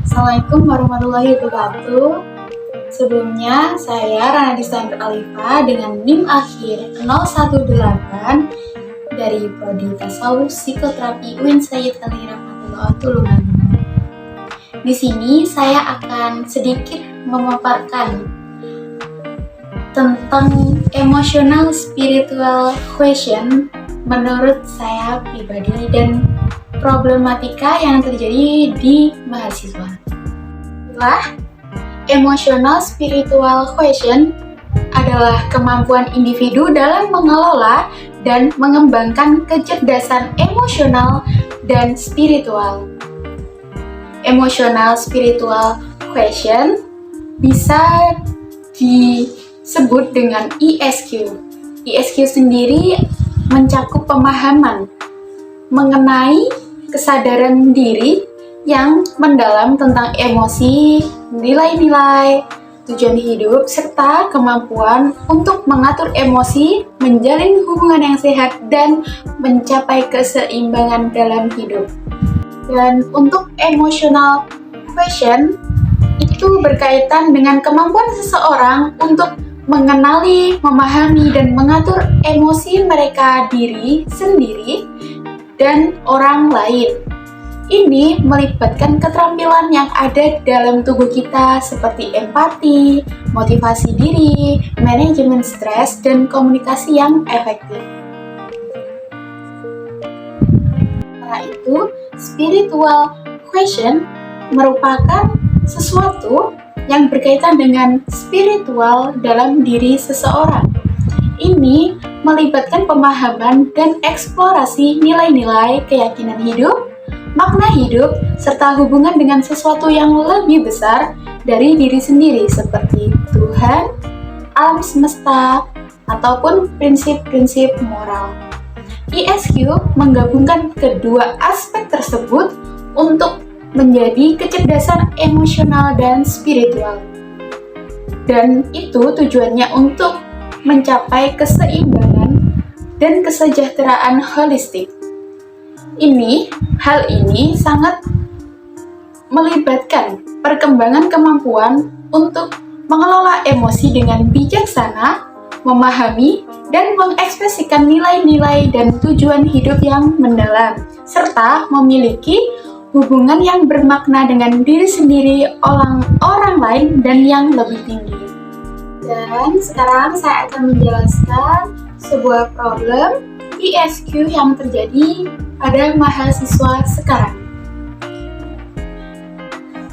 Assalamualaikum warahmatullahi wabarakatuh. Sebelumnya, saya Rana Dislander Alifa dengan NIM akhir 018 dari Prodi Tasawuf Psikoterapi UIN Sayyid Ali Rahmatullah Tulungagung. Di sini saya akan sedikit memaparkan tentang emotional spiritual question menurut saya pribadi dan problematika yang terjadi di mahasiswa. Emotional spiritual question adalah kemampuan individu dalam mengelola dan mengembangkan kecerdasan emosional dan spiritual. Emotional spiritual question bisa disebut dengan ESQ. ESQ sendiri mencakup pemahaman mengenai kesadaran diri yang mendalam tentang emosi, nilai-nilai, tujuan hidup, serta kemampuan untuk mengatur emosi, menjalin hubungan yang sehat, dan mencapai keseimbangan dalam hidup. Dan untuk emotional question, itu berkaitan dengan kemampuan seseorang untuk mengenali, memahami, dan mengatur emosi mereka diri sendiri dan orang lain. Ini melibatkan keterampilan yang ada dalam tubuh kita seperti empati, motivasi diri, manajemen stres, dan komunikasi yang efektif. Karena itu, spiritual question merupakan sesuatu yang berkaitan dengan spiritual dalam diri seseorang. Ini melibatkan pemahaman dan eksplorasi nilai-nilai keyakinan hidup, makna hidup, serta hubungan dengan sesuatu yang lebih besar dari diri sendiri seperti Tuhan, alam semesta, ataupun prinsip-prinsip moral. ESQ menggabungkan kedua aspek tersebut untuk menjadi kecerdasan emosional dan spiritual. Dan itu tujuannya untuk mencapai keseimbangan dan kesejahteraan holistik. Hal ini sangat melibatkan perkembangan kemampuan untuk mengelola emosi dengan bijaksana, memahami, dan mengekspresikan nilai-nilai dan tujuan hidup yang mendalam, serta memiliki hubungan yang bermakna dengan diri sendiri, orang lain, dan yang lebih tinggi. Dan sekarang saya akan menjelaskan sebuah problem ESQ yang terjadi pada mahasiswa sekarang.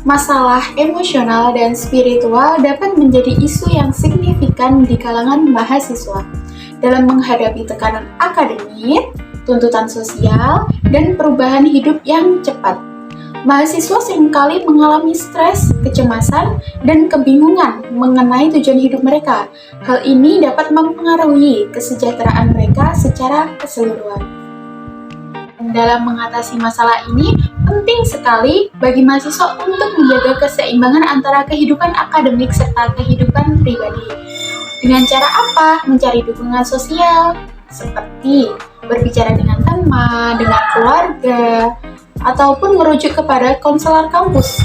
Masalah emosional dan spiritual dapat menjadi isu yang signifikan di kalangan mahasiswa dalam menghadapi tekanan akademik, tuntutan sosial, dan perubahan hidup yang cepat. Mahasiswa seringkali mengalami stres, kecemasan, dan kebingungan mengenai tujuan hidup mereka. Hal ini dapat mempengaruhi kesejahteraan mereka secara keseluruhan. Dalam mengatasi masalah ini, penting sekali bagi mahasiswa untuk menjaga keseimbangan antara kehidupan akademik serta kehidupan pribadi. Dengan cara apa? Mencari dukungan sosial, seperti berbicara dengan teman, dengan keluarga, ataupun merujuk kepada konselor kampus.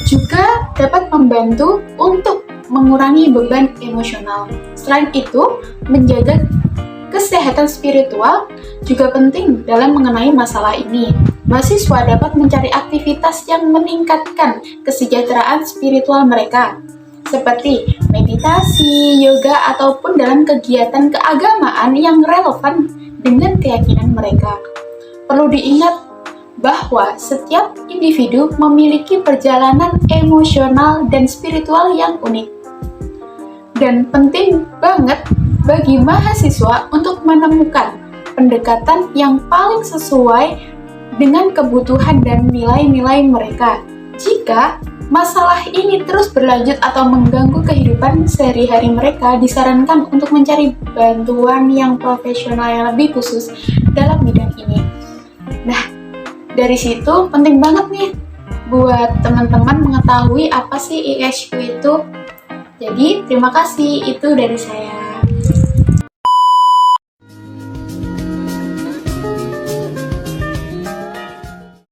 Juga dapat membantu untuk mengurangi beban emosional. Selain itu, menjaga kesehatan spiritual juga penting dalam mengenai masalah ini. Mahasiswa dapat mencari aktivitas yang meningkatkan kesejahteraan spiritual mereka, seperti meditasi, yoga, ataupun dalam kegiatan keagamaan yang relevan dengan keyakinan mereka. Perlu diingat bahwa setiap individu memiliki perjalanan emosional dan spiritual yang unik. Dan penting banget bagi mahasiswa untuk menemukan pendekatan yang paling sesuai dengan kebutuhan dan nilai-nilai mereka. Jika masalah ini terus berlanjut atau mengganggu kehidupan sehari-hari mereka, disarankan untuk mencari bantuan yang profesional yang lebih khusus dalam bidang ini. Nah, dari situ penting banget nih buat teman-teman mengetahui apa sih ESQ itu. Jadi terima kasih, itu dari saya.